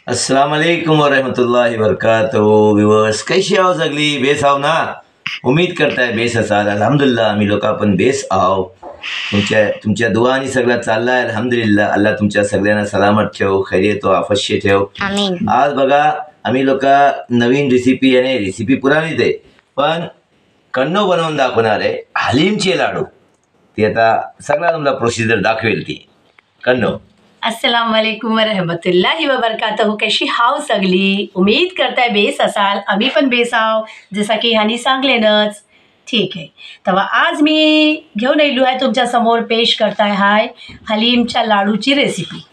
अस्सलाम वालेकुम वरहमतुल्लाहि वबरकातुहू। व्यूअर्स, कैशी आहो सगळी? बेस आहो ना? उम्मीद करताय बेस असाल। अल्हम्दुलिल्लाह आम्ही लोक पण बेस आहो। तुमच्या दुआनी सगळं चाललाय अल्हम्दुलिल्लाह। अल्लाह तुमच्या सगळ्यांना सलामत ठेव, खैरियत व आफतशी ठेव, आमीन। आज बघा आम्ही लोक नवीन रेसिपी आणि रेसिपी पुराणीच आहे पण कन्नो बनवून दाखवणार आहे हलीमचे लाडू। ती आता सगळा तुम्हाला प्रोसिजर दाखवेल ती कन्नो। अस्सलाम वालेकुम वरहमतुल्लाहि वबरकातुहू। कशी हाव सगळी? उम्मीद करताय बेस असाल। आम्ही पण बेस आहो, जसा की ह्यानी सांगलेनच। ठीक आहे, तेव्हा आज मी घेऊन येलो आहे तुमच्या समोर पेश करताय हाय हलीमच्या लाडूची रेसिपी।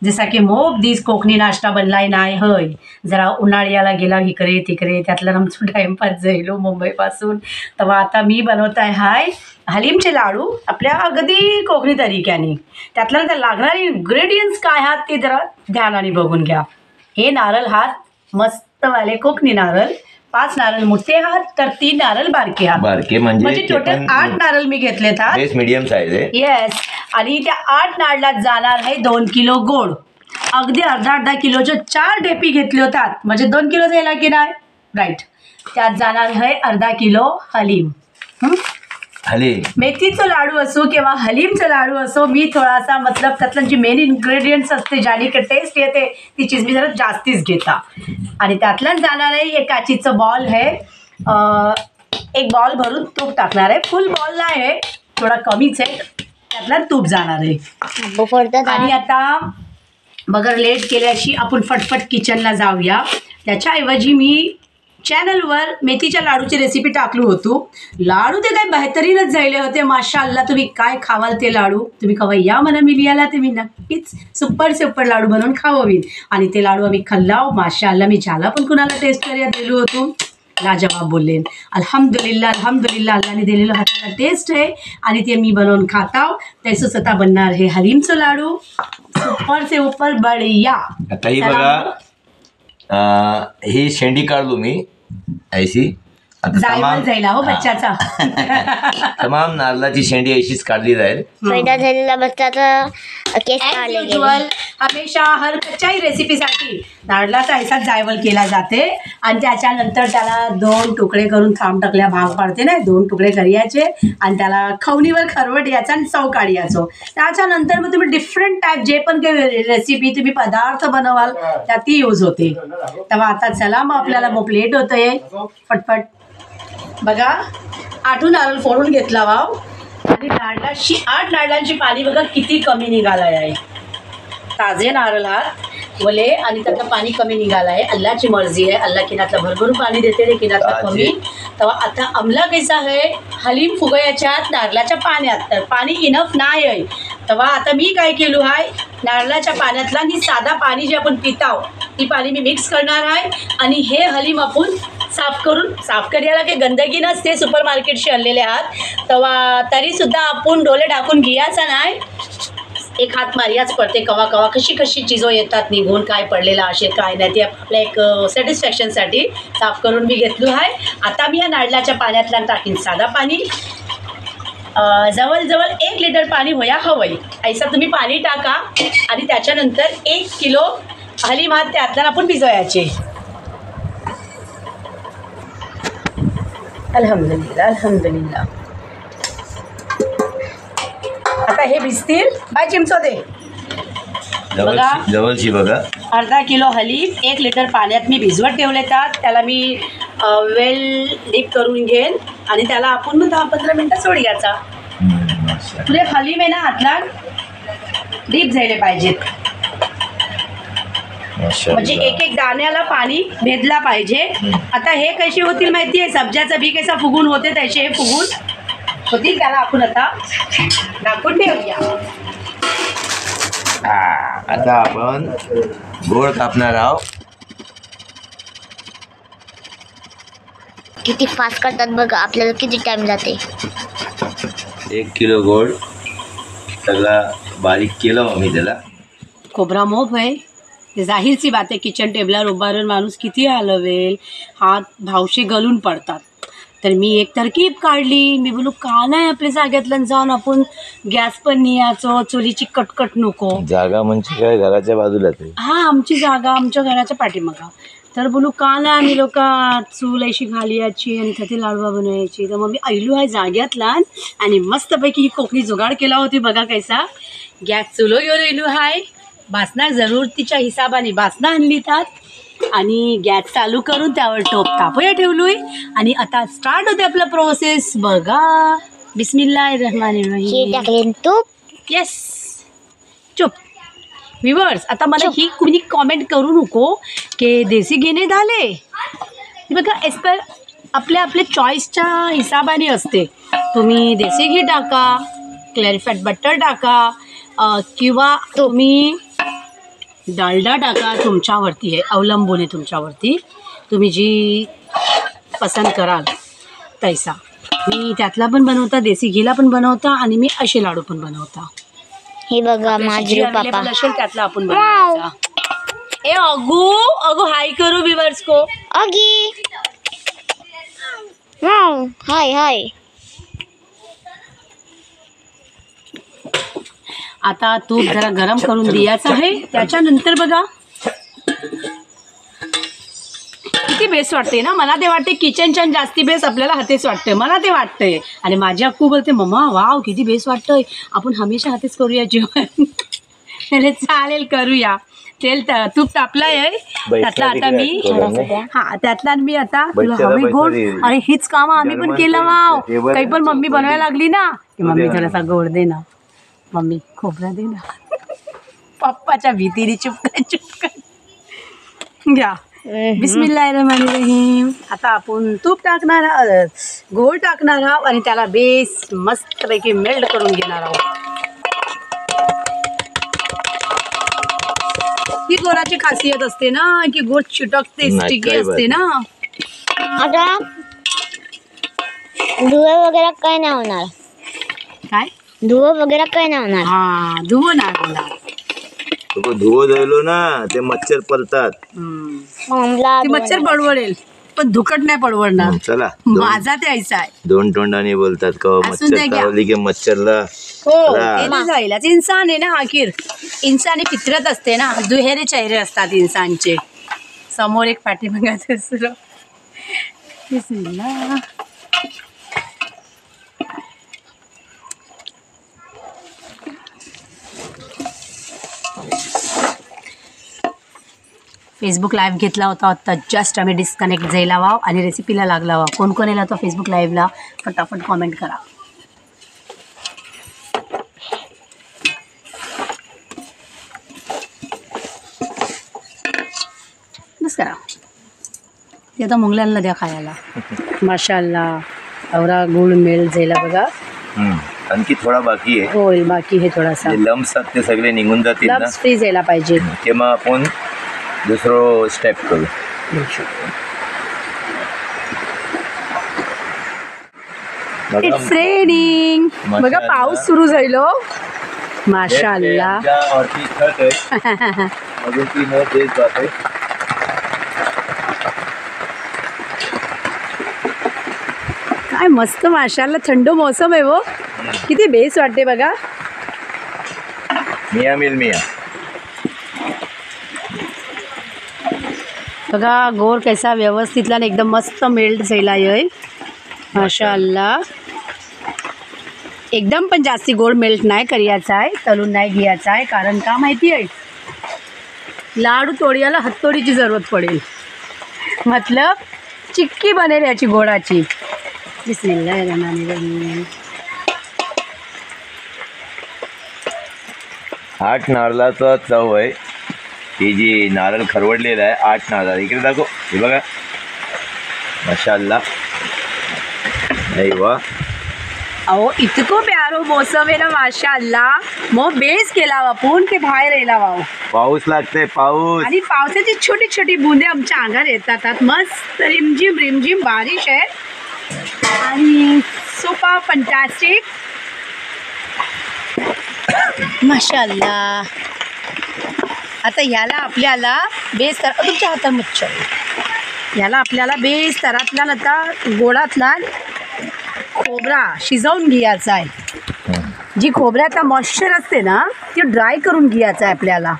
जसा की मोप दिस कोकणी नाश्ता बनलाय नाही हय, जरा उन्हाळ्याला गेला इकडे तिकडे, त्यातला आमचं टाइमपास जायलो मुंबईपासून। तेव्हा आता मी बनवत आहे हाय हलीमचे लाडू आपल्या अगदी कोकणी तरीक्याने। त्यातल्या तर लागणारे इन्ग्रेडियंट्स काय आहात ते जरा ध्यानाने बघून घ्या। हे नारळ हात मस्तवाले कोकणी नारळ, 5 नारळ मोठे आहात तर 3 नारळ बारके आहात। बारके म्हणजे टोटल 8 नारळ मी घेतलेत आहात। बेस मीडियम साईज आहे। येस, आणि त्या 8 नारळात जाणार आहे 2 किलो गोड। अगदी अर्धा किलोचे 4 डेपी घेतले होतात, म्हणजे 2 किलो झाला की नाही? राईट। त्यात जाणार आहे अर्धा किलो हलीम। हलीम मेथीचं लाडू असो किंवा हलीमचं लाडू असो, मी थोडासा मतलब त्यातलं जी मेन इन्ग्रेडियंट्स असते ज्याने टेस्ट येते ती चीज मी जरा जास्तीच घेता। आणि त्यातलं जाणार आहे एक काचीचं बॉल आहे, एक बॉल भरून तूप टाकणार आहे। फुल बॉल नाही आहे, थोडा कमीच आहे, त्यातला तूप जाणार आहे। आणि आता बगर लेट केल्याशी आपण फटफट किचनला जाऊया। त्याच्याऐवजी मी चॅनलवर मेथीच्या लाडूची रेसिपी टाकलो होतो। लाडू ते काय बेहतरीनच झाले होते माशाअल्लाह। तुम्ही काय खावाल ते लाडू, तुम्ही कवा या म्हणा मिलियाला, ते मी नक्कीच सुपर लाडू बनवून खाववीन। आणि ते लाडू आम्ही खाल्लाव माशाअल्लाह। मी ज्याला पण कुणाला टेस्ट करायला दिलो होतो लाजवाब बोललेन। अल्हम्दुलिल्लाह अल्हम्दुलिल्लाह, अल्लाहने दिलेलं हाताला टेस्ट आहे आणि ते मी बनवून खाताव। तसंच आता बनणार हे हलीमचं लाडू सुपर से ऊपर बढिया। आता ही बघा, ही शेंडी काढलो मी ऐशी। जायला जायला हो बच्चाचा तमाम नारळाची शेंडी ऐशीच काढली जाईल। पैदा झालेला बच्चाचा केस काढले गेले। हमेशा हर कच्च्याही रेसिपीसाठी नारळाचा ऐसाच जायवल केला जाते आणि त्याच्यानंतर त्याला 2 तुकडे करून थांब टाकल्या भाग पाडते ना, 2 तुकडे करायचे आणि त्याला खवणीवर खरवट याचा आणि चव काढायचो। त्याच्यानंतर मग तुम्ही डिफरंट टाईप जे पण काही रेसिपी तुम्ही पदार्थ बनवाल त्यात ती यूज होते। तेव्हा आता चला मग आपल्याला मग प्लेट होतंय फटफट। बघा 8 नारळ फोडून घेतला वाव, आणि 8 नारळांची पाणी बघा किती कमी निघालाय आहे। ताजे नारळ हात बोले आणि त्यातलं पाणी कमी निघालं आहे। अल्लाची मर्जी आहे, अल्लाह किनातलं भरभरून पाणी देते रे, किनातलं कमी। तेव्हा आता अमला कैसा आहे, हलीम फुगयाच्या नारळाच्या पाण्यात तर पाणी इनफ नाही आहे। तेव्हा आता मी काय केलो आहे, नारळाच्या पाण्यातला आणि साधा पाणी जे आपण पिताव ती पाणी मी मिक्स करणार आहे आणि हे हलीम आपण साफ करायला काही गंदगी नसते, सुपर मार्केटशी आणलेले आहात। तेव्हा तरीसुद्धा आपण डोळे टाकून घ्यायचा नाही, एक हात मारियाच पडते। कवा कवा कशी चीजो येतात निघून, काय पडलेलं असेल काय नाही ते आपल्या एक सॅटिस्फॅक्शनसाठी साफ करून मी घेतलो आहे। आता मी या नारळाच्या पाण्यातला टाकीन साधा पाणी, जवळजवळ 1 लिटर पाणी होया हवंय ऐसा तुम्ही पाणी टाका। आणि त्याच्यानंतर 1 किलो हलीम हात त्यातला आपण भिजवायचे। अल्हम्दुलिल्लाह अल्हम्दुलिल्लाह। आता हे भिजतील, बाय चिमचो दे बघा। जवळची बघा, अर्धा किलो हलीम 1 लिटर पाण्यात मी भिजवत ठेवले त्याला मी वेल डीप करून घेईन आणि त्याला आपण 10-15 मिनटं सोडायचा। तुझे हलीम आहे ना आतला डीप झाले पाहिजेत, म्हणजे एक दाण्याला पाणी भेदला पाहिजे। आता हे कशी होतील माहिती आहे, सब्जाचा बी कसा फुगून होते तसे हे फुगून होतील। त्याला आपण आता दाखवून ठेवूया। आता आपण गोड कापणार आहोत। किती फास्ट करतात बघा, आपल्याला किती टाइम जाते। 1 किलो गोड सगळा बारीक केलं आम्ही त्याला। खोबरा मोप आहे, ते जाहीर सी बात आहे। किचन टेबलावर उभारून माणूस किती हलवेल, हात भावशी गलून पडतात। तर मी एक तरकीब काढली. मी बोलू का नाही आपल्या जाग्यातलं जाऊन आपण गॅस पण न्यायचो, चुलीची कटकट नको. जागा म्हणजे काय घराच्या बाजूला ते. हा आमची जागा आमच्या घराच्या पाठीमागं. तर बोलू का नाही आम्ही लोक चूल अशी घालायची आणि त्याची लाडवा बनवायची. तर मग मी ऐलू आहे जाग्यातला आणि मस्तपैकी ही कोकणी जुगाड केला होती बघा कैसा. गॅस चुलो घेऊन ऐलू आहे, बासना जरूरतीच्या हिसाबाने बासना आणली त्यात आणि गॅस चालू करून त्यावर टोप तापया ठेवलोय आणि आता स्टार्ट होते आपला प्रोसेस बघा. बिस्मिल्लाहिर्रहमानिर्रहीम. टाकले तूप. येस. चुप व्ह्यूअर्स, आता मला ही कुणी कॉमेंट करू नको की देसी घेणे झाले. हे बघा एस्पर आपल्या चॉईसच्या हिसाबाने असते. तुम्ही देसी घी टाका, क्लॅरिफाईड बटर टाका किंवा तुम्ही डालडा टाका. तुमच्यावरती आहे, अवलंबून आहे तुमच्यावरती. तुम्ही जी पसंत कराल तैसा. मी त्यातला पण बनवता, देसी घीला पण बनवता आणि मी असे लाडू पण बनवता. हे बघा माझे पापा असेल त्यातला आपण बनवायचा. ए अगू हाय करू व्ह्यूअर्स को. अगी वाव हाय हाय. आता तूप जरा गरम करून द्यायचं आहे. त्याच्यानंतर बघा किती बेस्ट वाटते ना. मला ते वाटते किचनच्या जास्ती बेस्ट आपल्याला हातेच वाटते, मला ते वाटतंय. आणि माझी अक्कू बोलते मम्मा वाव किती बेस्ट वाटतंय, आपण हमेशा हातेच करूया जेवण. चालेल करूया. तेल तूप तापलाय त्यातला आता मी त्यातला मी आता हवी गोड. अरे हीच कामं आम्ही पण केलं वाव. काही पण मम्मी बनवायला लागली ना की मम्मी थोडासा गोड दे ना, मम्मी खोबरा दे ना. पप्पाच्या भीतीने चुपका घ्या. बिस्मिल्लाहिर्रहमानिर्रहीम. आता आपण तूप टाकणार आहोत, गोड टाकणार आहोत आणि त्याला बेस मस्तपैकी मेल्ट करून घेणार आहोत. ही गोडाची खासियत असते ना की गोड चिटकते, स्टिकी असते ना. आता धुवे वगैरे काय नाही होणार. काय धुवं वगैरे काय नाही होणार. हा धुवं नाही होणार. धुवं धुवलो ना ते मच्छर पडतात. मला ती मच्छर पडवडेल पण धुकट नाही पडवडणार. चला माझा ते ऐसा आहे. दोन तोंडाने बोलतात का असून द्या मच्छर घ्या. चावली की मच्छरला. हो ते जाईलच. इन्सान आहे ना आखिर. इन्सानी फितरत असते ना, दुहेरी चेहरे असतात इन्सानचे. समोर एक पाठीमागाचं दुसरं. बिस्मिल्लाह. फेसबुक लाईव्ह घेतला होता आता जस्ट आम्ही डिस्कनेक्ट जायला वाव आणि रेसिपीला लागला वाव. कोण कोण येला होता फेसबुक लाईव्हला फटाफट कॉमेंट करा. बस करा. ते आता मुंगल्यांना द्या खायला. माशाअल्लाह आवरा गुळ मेल जायला बघा. आणखी थोडा बाकी आहे. होईल बाकी हे थोडासा. लम्स ते सगळे निघून जातील ना. लम्स फ्री जायला पाहिजे. तेव्हा आपण दुसरं स्टेप करू. It's raining. बघा पाऊस सुरू झालो. माशाअल्लाह. काय मस्त माशाअल्लाह थंड मौसम आहे वो. किती बेस वाटते बघा. मिया मिल मिया. बघा गोड कैसा व्यवस्थितला एकदम मस्त मेल्ट झाला आहे. माशाअल्लाह. एकदम पण जास्ती गोड मेल्ट नाही करायचा आहे, तळून नाही घ्यायचा आहे. कारण का माहिती आहे लाडू तोडियाला हत्तोडीची जरूरत पडेल. मतलब चिक्की बनेल याची गोडाची. बिस्मिल्लाहिर्रहमानिर्रहीम. 8 नारळाचा चव आहे. ही जी नारळ खरवडलेला आहे 8 नारळ. इकडे दाखव. हे बघा माशाअल्लाह. नाही वा. अहो इतकं प्यारो मौसम आहे ना माशाअल्लाह. मग बेस केला आपण की बाहेर यायला वाव. पाऊस लागते पाऊस. आणि पावसाची छोटी छोटी बुंदे आमच्या अंगावर येतात. मस्त रिमझिम रिमझिम बारिश आहे आणि सुपर फंटॅस्टिक माशाअल्लाह. आता ह्याला आपल्याला बेस तुमच्या हातात मच्छर याला आपल्याला बेस तरातला आता गोडातला खोबरा शिजवून घ्यायचा आहे. जी खोबऱ्याचा मॉइश्चर असते ना ती ड्राय करून घ्यायचा आहे आपल्याला.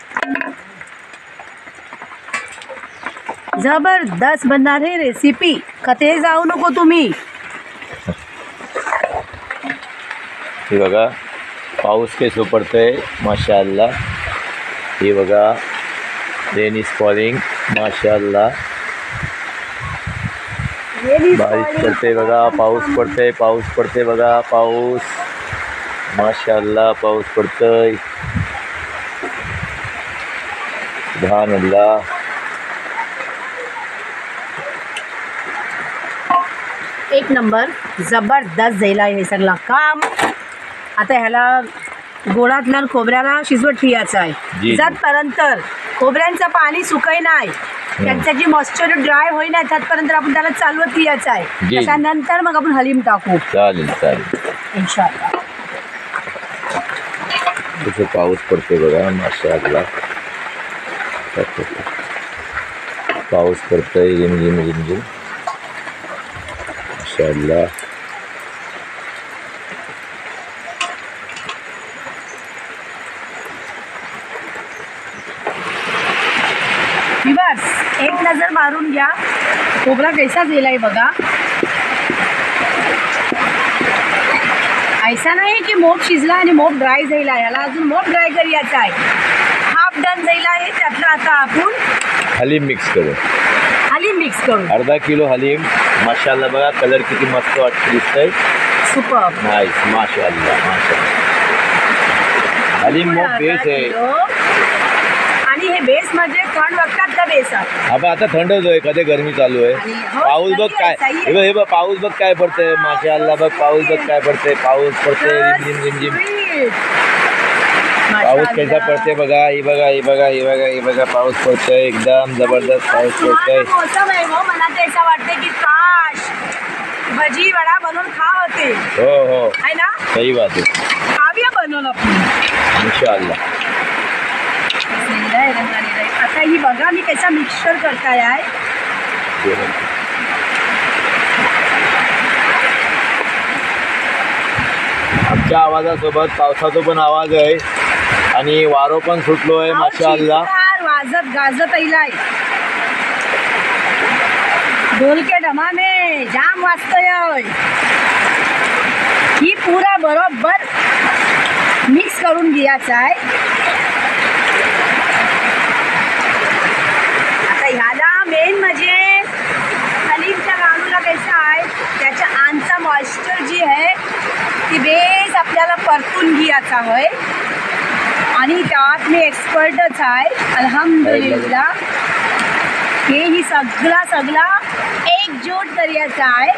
जबरदस्त बनणार आहे रेसिपी, कथे जाऊ नको तुम्ही. हे बघा पाऊस कैसो पडतंय माशाअल्लाह. हे बघा रेन इज फॉलिंग माशाअल्लाह. बारिश पडते बघा, पाऊस पडते, पाऊस पडते बघा, पाऊस माशाअल्लाह पाऊस पडतोय. सुभानअल्लाह. एक नंबर जबरदस्त झाला हे सगळं काम. आता ह्याला गोडातल्या खोबऱ्याला शिजवत ठेवायचं आहे. जातपर्यंत खोबऱ्यांचं पाणी सुकाय नाही, त्यांचं जी मॉइश्चर ड्राय होईना त्यातपर्यंत आपण त्याला चालवत ठेवायचं आहे. त्याच्यानंतर मग आपण हलीम टाकू. चालेल चालेल इन्शाअल्लाह. कसं पाऊस पडते बघा माशाअल्लाह. पाऊस पडतोय रिमझिम रिमझिम माशाअल्लाह. विवर्स एक नजर मारून घ्या खोबरा कैसा झालाय बघा. ऐसा नाही की मोप शिजला आणि मोप ड्राय झाला, याला अजून मोप ड्राय करायचा आहे. हाफ डन झाला आहे. त्यातलं आता आपण हलीम मिक्स करू. हलीम मिक्स करू. अर्धा किलो हलीम माशाअल्लाह. बघा कलर किती मस्त वाटतं दिसतंय. सुपर नाईस माशाअल्लाह माशाअल्लाह. हलीम मोप बेस आहे आणि हे बेस म्हणजे थंड वाजतात का बेस आहे. आपण आता थंडच आहे, कधी गरमी चालू आहे. पाऊस बघ काय, हे बघ पाऊस बघ काय पडतंय माशाअल्लाह. बघ पाऊस बघ काय पडतंय, पाऊस पडतंय रिमझिम रिमझिम. पाऊस कैसा पडते बघा. हे बघा हे बघा हे बघा हे बघा पाऊस पडतोय. एकदम जबरदस्त पाऊस पडतोय. मौसम आहे हो. मला तर असं वाटतं की काश भजी वडा बनवून खा होते. हो हो आहे ना, सही बात है. खाऊया बनवून आपण इंशाअल्लाह. आता ही बघा मी कसा मिक्सर करताय आहे. आमच्या आवाजासोबत पावसाचा पण आवाज आहे आणि वारो पण सुटलो आहे माशाअल्लाह. वाजत गाजत येलाय. ढोलके डमाने जाम वाजतोय. ही पुरा बरोबर मिक्स करून घ्यायचा आहे. आता ह्याला मेन म्हणजे हलीमच्या लाडूला कसं आहे त्याच्या आंचा मॉइश्चर जी आहे ती बेस आपल्याला परतून घ्यायचा आहे. आणि त्यात मी एक्सपर्टच आहे अल्हम्दुलिल्लाह. हे ही सगळा एकजूट करायचा आहे.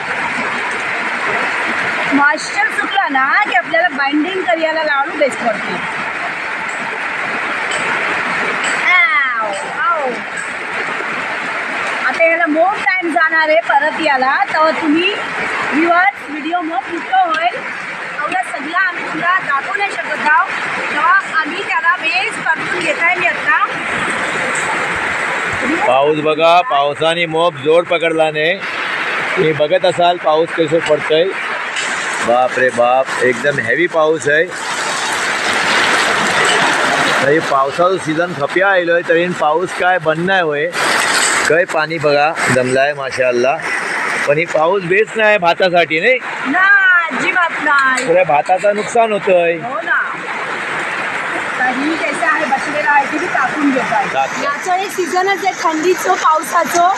मॉइश्चर सुकला ना की आपल्याला बाइंडिंग करायला लाडू बेस पडतो. आता याला मोर टाइम जाणार आहे परत याला. तेव्हा तुम्ही व्ह्युअर्स व्हिडिओ मग पुढं होईल. एवढं सगळं आम्ही तुला दाखवू नाही शकत आहोत. तेव्हा आम्ही त्याला बेस परतून घेत आहे. मी आता पाऊस बघा, पावसाने मोप जोर पकडलाने. तुम्ही बघत असाल पाऊस कसं पडतंय. बाप रे बाप एकदम हेवी पाऊस आहे. तरी पावसाचं सीझन खप्या आयलोय तरी पाऊस काय बंद नाही होय. काय पाणी बघा जमलाय माशाअल्लाह. पण ही पाऊस बेस नाही भातासाठी नाही ना, अजिबात नाही. पुऱ्या भाताचं नुकसान होतंय. हो ना. काही कसं आहे बसलेलं आहे ते टाकून घेत आहे. याचं एक सीझनच आहे थंडीचं पावसाचं.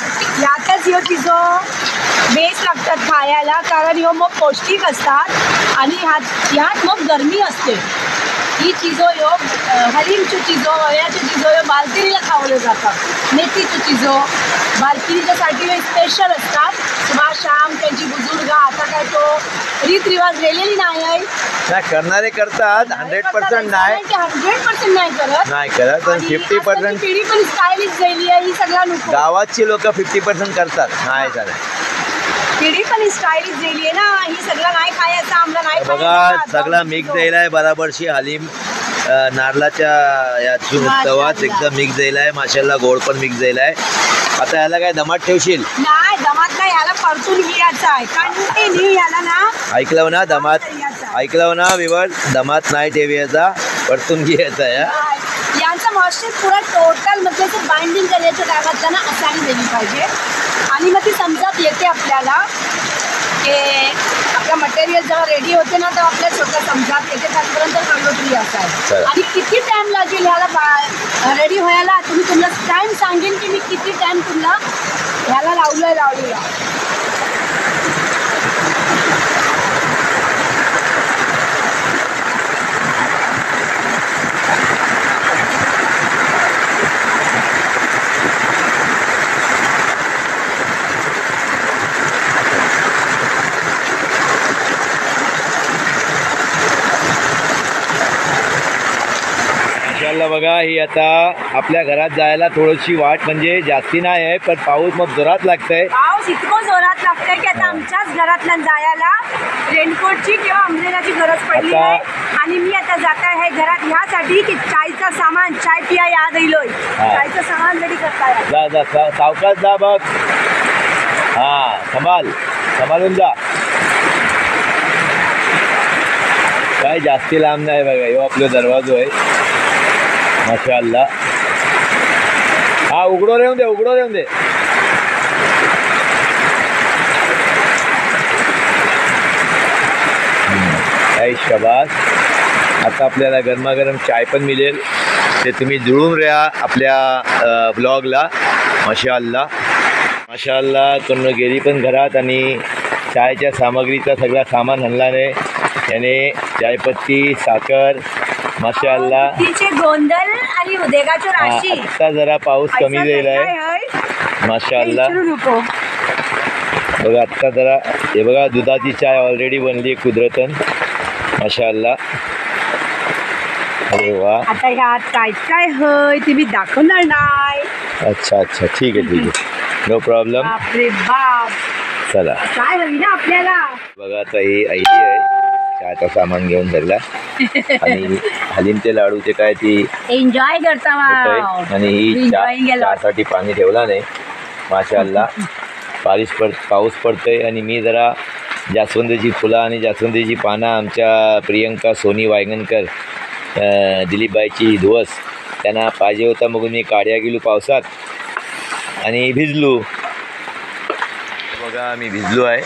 यातच ह्यो तिजो बेस लागतात खायला कारण ह्यो मग पौष्टिक असतात आणि ह्यात मग गरमी असते. ही चिजो ह्यो हलीमची चिजो वयाची चिजो ह्यो बालकिरीला खावलं जातात. मेथीची चिजो बालकिरीच्यासाठी हे स्पेशल असतात. सुबह शाम त्यांची बुजुर्ग आता काय तो रीतरिवाज गेलेली नाही आहे. नाही करणारे करतात 100% नाही 100% नाही करत पण 50% पिढी पण स्टायलिश झाली आहे. ही सगळा नको गावाची लोक 50% करतात. नाही चालेल पिढी पण स्टायलिश झाली आहे ना. ही सगळं नाही खायचं आम्हाला नाही बघा सगळा मिक्स द्यायला आहे बराबरशी हलीम नारळाच्या यातून माशाल्लाह. तवाच एकदम मिक्स झाला आहे माशाल्लाह. गोड पण मिक्स झाला आहे. आता याला काय दमात ठेवशील? नाही दमात नाही, याला परतून घ्यायचं आहे कंटिन्यू याला ना. ऐकलं ना दमात? ऐकलं ना विवर? दमात नाही ठेवायचा, परतून घ्यायचा आहे. यांचं मॉइश्चर पुरा टोटल म्हणजे ते बाइंडिंग करायचं कागदला ना असायला दिली पाहिजे. आणि मग ती समजत येते आपल्याला की आपलं मटेरियल जेव्हा रेडी होते ना तेव्हा आपल्याला स्वतः समजत येते. त्यापर्यंत कंगोत्री असाय. आणि किती टाइम लागेल ह्याला रेडी व्हायला तुम्ही तुम्हाला टाइम सांगेन की मी किती टाइम तुम्हाला ह्याला लावलेला. माशाल्लाह बघा, ही आता आपल्या घरात जायला थोडीशी वाट म्हणजे जास्ती नाही आहे, पण पाऊस मग जोरात लागतंय. पाऊस इतकं जोरात लागतंय की आता आमच्याच घरातल्या जायला रेनकोटची किंवा अम्ब्रेलाची गरज पडली आहे. आणि मी आता जात आहे घरात ह्यासाठी की चायचा सामान, चाय पिया याद येईलोय, चायचं सामान रेडी करताय. जा जा सावकाश जा बघ. हा सांभाळून जा. काय जास्ती लांब नाही बघा, ह्यो आपला दरवाजो आहे माशाल्लाह. हा उघडो राहून दे. शाबास. आता आपल्याला गरमागरम चाय पण मिळेल, ते तुम्ही जुळून राहा आपल्या ब्लॉगला. माशाल्लाह कोण गेली पण घरात आणि चायच्या सामग्रीचा सगळा सामान आणला नाही. याने चायपत्ती, साखर, माशाल्लाह. तिचे गोंधळ आणि उद्योगाची राशी. आता जरा पाऊस कमी झाला आहे माशाल्लाह. बघा आत्ता जरा हे बघा, दुधाची चाय ऑलरेडी बनली कुदरतन माशाल्लाह. अरे वा. आता ह्यात काय होय तुम्ही दाखवणार नाही. अच्छा ठीक आहे नो प्रॉब्लेम. बापरे बाप. चला काय होईल ना आपल्याला. बघा आता ही आयडी आहे, चहाचा सामान घेऊन धरला आणि हलीम ते लाडूचे काय ती एन्जॉय करता आणि ही चहासाठी पाणी ठेवला नाही माशाल्लाह. पाऊस पडतोय आणि मी जरा जास्वंदीची फुलं आणि जास्वंदीची पानं आमच्या प्रियंका सोनी वायगणकर दिलीपबाईची दिवस त्यांना पाहिजे होता, मग मी काढ्या गेलो पावसात आणि भिजलो. बघा मी भिजलो आहे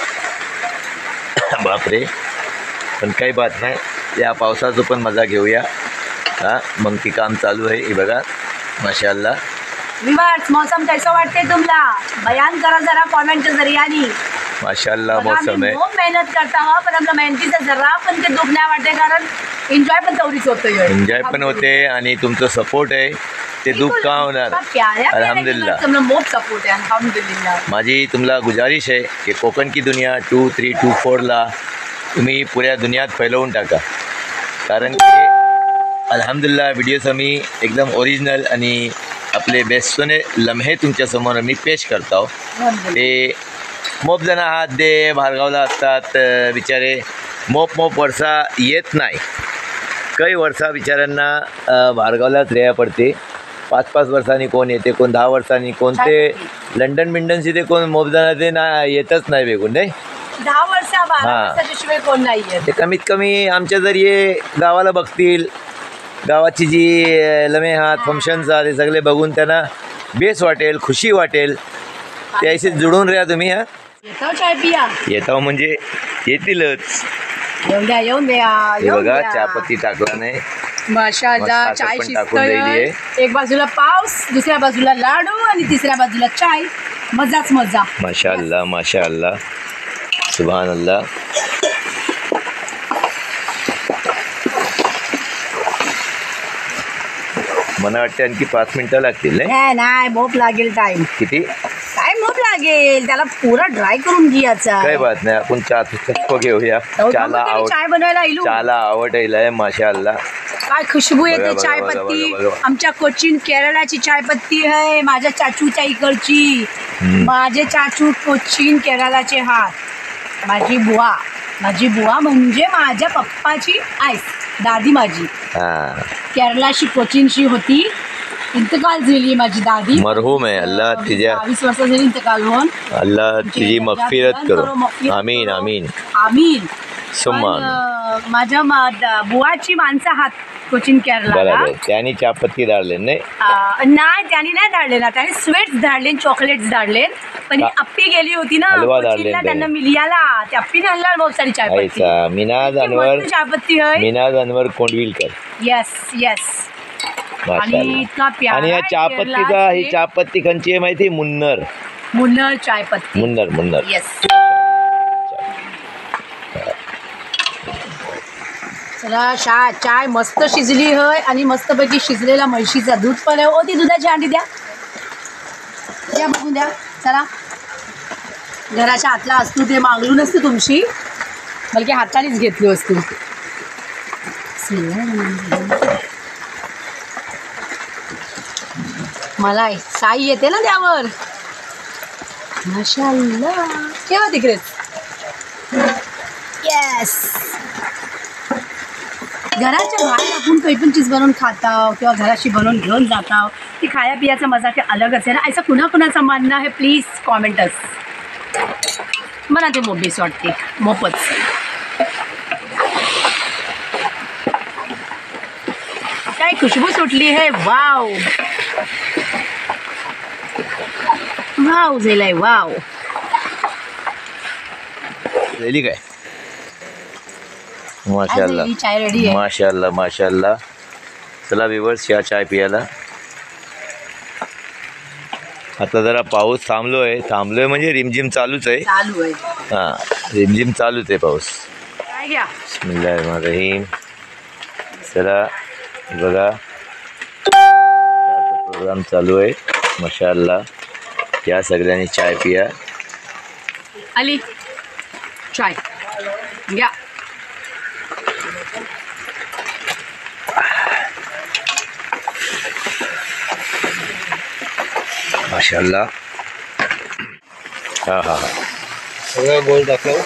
बापरे, पण काही बात नाही, या पावसाचं पण मजा घेऊया. मग ती काम चालू आहे. हे बघा माशाल्लाह. विवर्स मौसम कैसा वाटते तुम्हाला बयान करा जरा कॉमेंटच्या जरियाने. माशाल्लाह मौसम आहे. खूप मेहनत करता हो, पण आपल्या मेहनतीचं जरा पण ते दुख नाही वाटते, कारण एन्जॉय पण तेवढीच होतोय. एन्जॉय पण होते आणि तुमचं सपोर्ट आहे ते दुःख का होणार. अल्हम्दुलिल्लाह मोठ सपोर्ट आहे अल्हम्दुलिल्लाह. माझी तुम्हाला गुजारिश आहे की कोकण की दुनिया 2324ला तुम्ही पुऱ्या दुनियात फैलवून टाका, कारण की अल्हम्दुलिल्लाह व्हिडिओज आम्ही एकदम ओरिजिनल आणि आपले बेस्टने लम्हे तुमच्यासमोर मी पेश करतो. ते मोप जण आहात दे भारगावला असतात बिचारे, मोप वर्षा येत नाही. काही वर्षा बिचाऱ्यांना भारगावलाच रेया पडते. 5-5 वर्षांनी कोण येते, कोण 10 वर्षांनी, कोण ते लंडन बिंडनशी ते कोण मोबजाना ते ना येतच नाही बेगून नाही. 10 वर्ष 12 वर्षाशिवाय कोण नाही येत. ते कमीत कमी आमच्या जरिये गावाला बघतील, गावाची जी लमे हात फंक्शन्स ते सगळे बघून त्यांना बेस वाटेल, खुशी वाटेल. ते असे जुळून राहा तुम्ही. येतो चाय पिया. येतो म्हणजे येतीलच. येऊन द्या. हे बघा चहापत्ती टाकला नाही माशाल्लाह. चाय टाकून दिली आहे. एक बाजूला पाऊस, दुसऱ्या बाजूला लाडू आणि तिसऱ्या बाजूला चाय. मजाच मजा. माशाल्लाह सुभान अल्लाह. मला वाटते आणखी 5 मिनिटं लागतील. नाही मोप लागेल. टाइम किती काय मोप लागेल, त्याला पुरा ड्राय करून घ्यायचा. काही बात नाही, आपण चहा घेऊया. चाय बनवायला चहाला आवडेल माशाल्लाह. काय खुशबू येते चाय पत्ती. आमच्या कोचीन केरळाची चाय पत्ती आहे, माझ्या चाचूच्या इकडची. माझे चाचू कोचीन केरळाचे हात. माझी बुवा म्हणजे माझ्या पप्पाची आई, दादी माझी केरलाशी कोचीनशी होती. इंतकाल झाली माझी दादी. मरहूम आहे. अल्लाह तिच्या 22 वर्ष झाली इंतकाल होऊन. अल्लाह तिची मगफिरत करो. आमीन आमीन आमीन. सुम्मा पण, माझ्या बुवाची माणसं हात कोचीन केरलाला. बरोबर. त्यांनी चहापत्ती धाडले नाही. नाही त्यांनी नाही धाडले ना, त्यांनी स्वीट्स धाडले, चॉकलेट्स धाडले. पण ही अप्पी गेली होती ना हलवा धाडले कोचीनला, त्यांनी. त्यांना मिलियाला त्या अप्पीने आणला बहुत सारी चायपत्ती. ऐसा मिनाज अनवर, चायपत्ती है. मिनाज अनवर कोंडविलकर. Yes yes. आणि माशाअल्लाह. इतका प्यारा आणि या आहे चहापत्तीचा केरला. ही चहापत्ती कंची आहे माहिती? मुन्नर. मुन्नर चायपत्ती. मुन्नर. येस. चला चाय मस्त शिजली आहे आणि मस्तपैकी शिजलेला म्हशीचा दूध पण आहे. ओ ती दुधाची अंडी द्या बघून द्या. चला घराच्या आतला असतो ते मागलू नसते तुमची, बलकी हातानेच घेतली असतो. मला साई येते ना त्यावर. माशाअल्लाह. केव्हा तिकडेच. येस. घराच्या बाहेर आपण काही पण चीज बनवून खाताव किंवा घराशी बनवून घेऊन जाताव, ती खाया पियाचा मजा ते अलगच आहे ना. ऐसा कुणाकुणाचं मानणं आहे प्लीज कॉमेंटच. मला ते मोबीस वाटते मोफच. काय खुशबू सुटली आहे. वाव वाव झालाय. वाव झाली काय? माशाअल्लाह. चाय रेडी आहे. माशाअल्लाह. चला व्यूवर्स या चाय पियाला. आता जरा पाऊस थांबलोय म्हणजे रिमझिम चालूच आहे. चालू आहे. हां रिमझिम चालूच आहे पाऊस. काय घ्या. बिस्मिल्लाहिर्रहमानिर्रहीम. चला बघा चहाचा प्रोग्राम चालू आहे. माशाअल्लाह. या सगळ्यांनी चाय पिया. आली चाय घ्या. माशाअल्लाह. हा सगळं गोल टाकलं.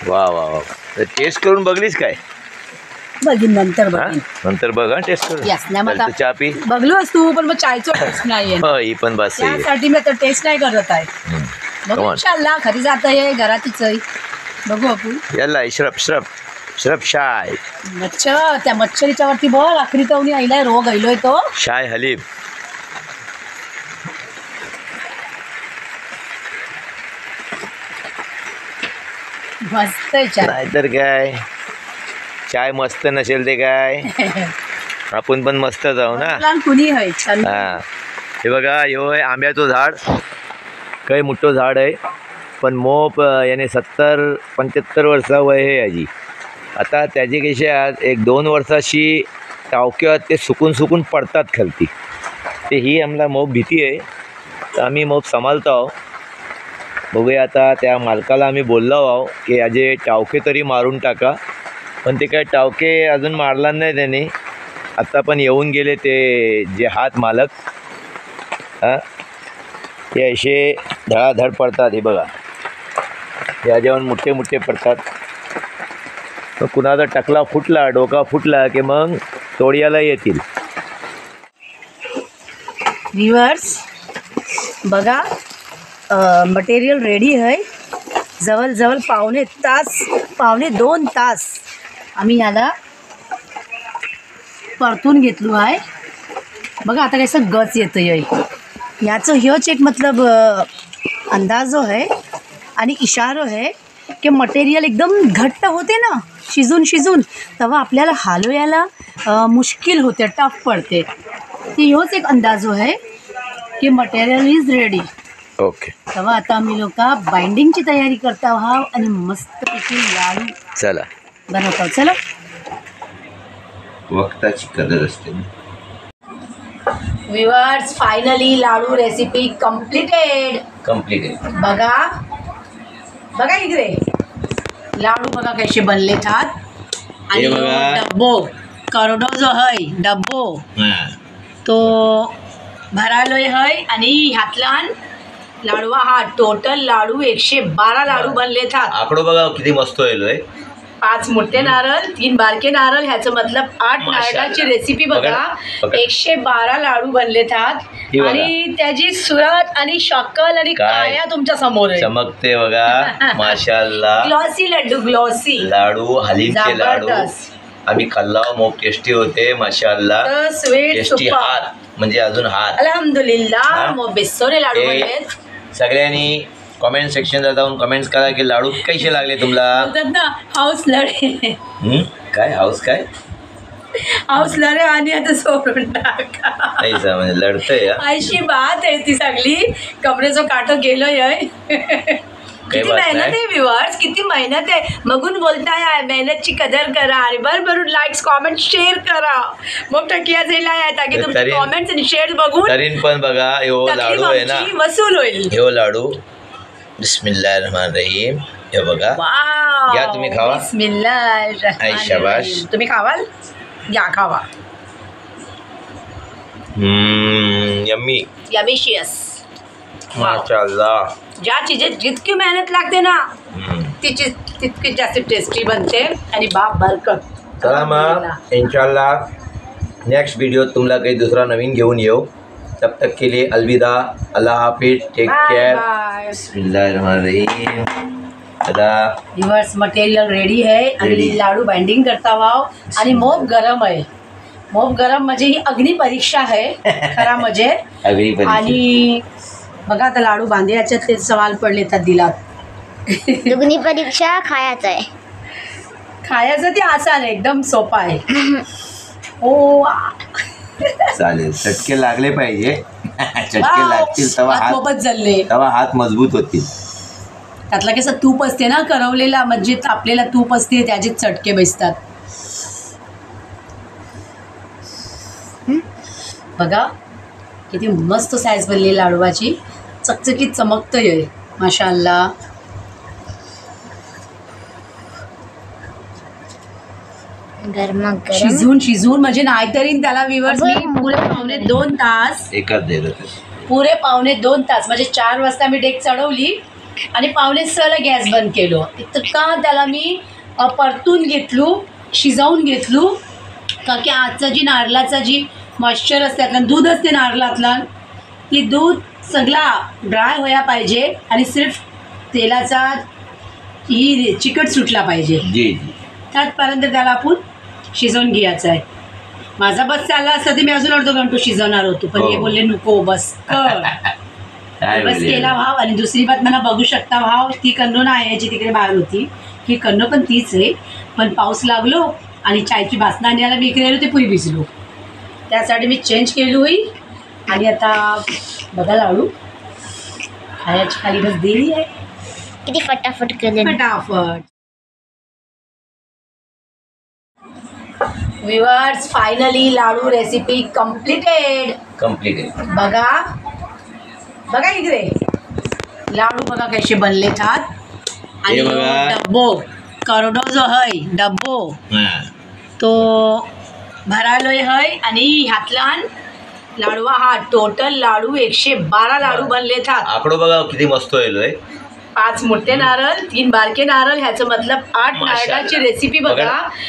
वा. टेस्ट करून बघलीस काय? बघीन नंतर हा बघीन. नंतर बघा टेस्ट करून. Yes, नाही मग चल, तू चहा पी. बघलो असतो पण मग चायचं टेस्ट नाही आहे. ही पण बस आहे. त्यासाठी मी आता टेस्ट नाही करत आहे. बघू Come on. इन्शाअल्लाह. खरी जात आहे घरातच आहे. बघू आपण. यल्ला श्रप शाय. मच्छर त्या मच्छरीच्या वरती बघ आखरी तवनी आईलाय रोग आईलोय तो. शाय हलीब. मस्त आहे चाय. नाहीतर काय चाय मस्त नसेल ते काय आपण पण मस्त जाऊ ना. लहान कुणी आहे छान. हा हे बघा ह्यो आहे आंब्याचं झाड. काही मोठं झाड आहे पण मोप याने 70-75 वर्षा वय आहे याची. आता त्याची कशी आज 1-2 वर्षाशी टावक्यात ते सुकून पडतात खालती. ते ही आम्हाला मोप भीती आहे तर आम्ही मोप सांभाळतो आहो. बघूया आता त्या मालकाला आम्ही बोललो आहो की याचे टावके तरी मारून टाका. पण ते काय टावके अजून मारला नाही त्याने. आता पण येऊन गेले ते जे हात मालक. हां ते असे धडाधड पडतात. हे बघा या जेवण मोठे पडतात. मग कुणाचा टकला फुटला डोका फुटला की मग तोडियाला येतील. व्ह्यूअर्स बघा मटेरियल रेडी आहे. जवळजवळ पावणे 2 तास आम्ही याला परतून घेतलो आहे. बघा आता कसं गच येतं आहे. याचं ह्योच एक मतलब अंदाज आहे आणि इशारो आहे की मटेरियल एकदम घट्ट होते ना शिजून तेव्हा आपल्याला हलवायला मुश्किल होते, टफ पडते. ती ह्योच एक अंदाजो आहे की मटेरियल इज रेडी. ओके तेव्हा आता आम्ही लोक बाइंडिंगची तयारी करता आहोत आणि मस्तपैकी लाडू चला बनवतो. चला वक्ताची कदर असते. व्ह्यूअर्स फायनली लाडू रेसिपी कम्प्लीटेड. बघा इकडे लाडू बघा कसे बनले ठात. आणि डब्बो करडो जो है डब्बो तो भरालोय है आणि ह्यातल्यान लाडवा हा टोटल लाडू 112 लाडू बनले ठात. आकडो बघा किती मस्त येलोय. 5 मोठे नारळ 3 बारके नारळ, ह्याचं मतलब 8 नारळाची रेसिपी बघा. बघा. 112 लाडू बनले त्यात ही बघा. आणि त्याची सुरत आणि शक्कल आणि काय? काया तुमच्या समोर आहे. चमकते बघा माशाल्लाह. ग्लॉसी लड्डू ग्लॉसी लाडू हलीमचे लाडू जबरदस्त. आम्ही खाल्ला मोप टेस्टी होते माशाल्लाह. तर स्वीट टेस्टी सुपर हात म्हणजे अजून हात. अल्हम्दुलिल्लाह. हा? मग बेसोने लाडू ए, बनलेत. सगळ्यांनी कमेंट सेक्शनला जाऊन कमेंट्स करा की लाडू कसे लागले तुम्हाला. बोलतात ना हाऊस लढे काय हाऊस काय हाऊस लढे आणि आता सोडून टाका. ऐसा म्हणजे लढतंय हा. अशी बात आहे ती सगळी. कमरेचं काठं गेलोय. किती बात मेहनत नाही. आहे व्ह्युअर्स, किती मेहनत आहे. बघून बोलताय मेहनतची कदर करा आणि भरभरून लाईक्स कॉमेंट शेअर करा. मग टकिया झाला आहे ताकी तुमचे तरी- कॉमेंट्स आणि शेअर बघून तरीन पण बघा ह्यो लाडू तकलीफ आहे ना, आमची वसूल होईल. ह्यो लाडू बिस्मिल्लाहिर्रहमानिर्रहीम. हे बघा वाव. घ्या तुम्ही खावा. बिस्मिल्लाहिर्रहमानिर्रहीम. आई शाबाश. तुम्ही खावाल या खावा. यम्मी यमिशियस. माशाल्लाह. ज्या चीजेत जितकी मेहनत लागते ना तिची तितकी जास्त टेस्टी बनते आणि बाप बरकत. चला मग इंशाल्लाह नेक्स्ट व्हिडिओ तुम्हाला काही दुसरा नवीन घेऊन येऊ. तब तक के लिए अलविदा. अल्लाह हाफिज. Take care. बाय. बिस्मिल्लाहिर्रहमानिर्रहीम. दादा रिव्हर्स मटेरियल रेडी आहे आणि Ready. लाडू बाइंडिंग करता व्हाव आणि मोप गरम आहे. मोप गरम म्हणजे ही अग्नि परीक्षा आहे खरा म्हणजे. अगदी परीक्षा. आणि बघा आता लाडू बांधे याच्यात ते सवाल पडले तर दिलात. दुगनी परीक्षा खायचं आहे. खायचं ते आसान आहे एकदम सोपा आहे. ओ चालेल. चटके लागले पाहिजे. चटके वाव. लागतील तेव्हा हात हात मोबत जळले. तेव्हा हात मजबूत होतील. त्यातलं कसं तूप असते ना करवलेला म्हणजे तापलेला तूप असते त्याचेच चटके बसतात. बघा किती मस्त साईज बनली लाडवाची. चकचकीत चमकतोय माशाअल्लाह. गरमागरम. शिजून शिजून म्हणजे नाहीतरी त्याला विवर्स मी पुरे पावणे 2 तास एकच दे पुरे पावणे 2 तास म्हणजे 4 वाजता मी डेक चढवली आणि पावणे 6ला गॅस बंद केलो. इतका त्याला मी परतून घेतलो शिजवून घेतलो का की आजचा जी नारळाचा जी मॉइश्चर असते त्यातलं दूध असते नारळातला ती दूध सगळा ड्राय व्हायला पाहिजे आणि सिर्फ तेलाचा ही चिकट सुटला पाहिजे. जी जी. त्यातपर्यंत त्याला आपण शिजवून घ्यायचं आहे. माझा बस चालला असता तर मी अजून अर्धा घंटा शिजवणार होतो पण हे हो. बोलले नको बस कर. काय बस बोलले? केला भाव. आणि दुसरी बात मला बघू शकता भाव ती कन्नो नाही याची तिकडे बाहेर होती. ही कन्नो पण तीच आहे पण पाऊस लागलो आणि चायची बासना आणायला मी इकडे आलो ते पुरी भिजलो त्यासाठी मी चेंज केलो होई. आणि आता बघा लाडू खायची खाली बस दिली आहे किती फटाफट केले. फटाफट. व्ह्युअर्स फायनली लाडू रेसिपी कम्प्लिटेड. कम्प्लीट आहे. बघा बघा इकडे लाडू बघा कसे बनले तात. आणि हे बघा. डब्बो करडो जो है डब्बो हा. तो भरालोय है आणि ह्यातला लाडवा हा टोटल लाडू 112 लाडू बनले तात. आकडो बघा किती मस्त होईल. 5 मोठे नारळ 3 बारके नारळ ह्याचं मतलब 8 माशाअल्लाह. नारळाची रेसिपी बघा.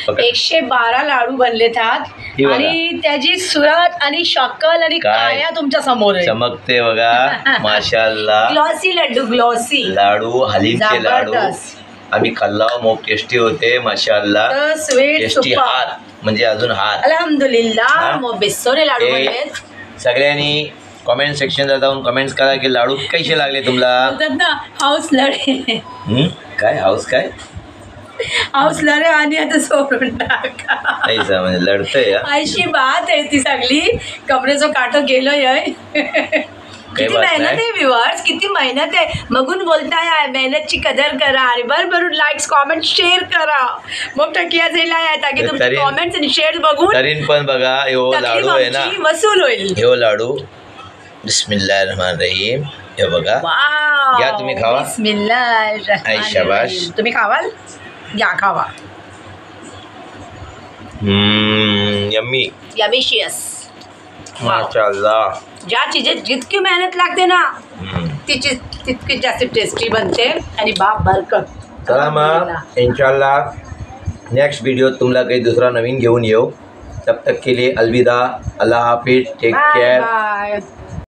बघा. 112 लाडू बनले त्यात ही बघा. आणि त्याची सुरत आणि शक्कल आणि काय? काया तुमच्या समोर आहे. चमकते बघा माशाल्लाह. ग्लॉसी लड्डू ग्लॉसी लाडू हलीमचे लाडू जबरदस्त. आम्ही खाल्ला मोप टेस्टी होते माशाल्लाह. तर स्वीट टेस्टी सुपर हात म्हणजे अजून हात. अल्हम्दुलिल्लाह. हा? मग बेसोने लाडू ए, बनलेत. सगळ्यांनी कमेंट सेक्शनला जाऊन कमेंट्स करा की लाडू कसे लागले तुम्हाला. बोलतात ना हाऊस लढे काय हाऊस काय हाऊस लढे आणि आता सोडून टाका. ऐसा म्हणजे लढतंय हा. अशी बात आहे ती सगळी. कमरेचं काठं गेलोय. किती बात मेहनत नाही. आहे व्ह्युअर्स, किती मेहनत आहे. बघून बोलताय मेहनतची कदर करा आणि भरभरून लाईक्स कॉमेंट शेअर करा. मग टकिया झाला आहे ताकी तुमचे तरी- कॉमेंट्स आणि शेअर बघून तरीन पण बघा ह्यो तकलीफ लाडू आहे ना, आमची वसूल होईल. ह्यो लाडू बिस्मिल्लाहिर्रहमानिर्रहीम. हे बघा वाव. घ्या तुम्ही खावा. आई बिस्मिल्लाहिर्रहमानिर्रहीम. शाबाश. तुम्ही खावाल या खावा. यम्मी यमिशियस. माशाल्लाह. ज्या चीजेत जितकी मेहनत लागते ना तिची तितकी जास्त टेस्टी बनते आणि बाप बरकत. चला मग इंशाल्लाह नेक्स्ट व्हिडिओ तुम्हाला काही दुसरा नवीन घेऊन येऊ. तब तक के लिए अलविदा. अल्लाह हाफिज. Take bye care. बाय.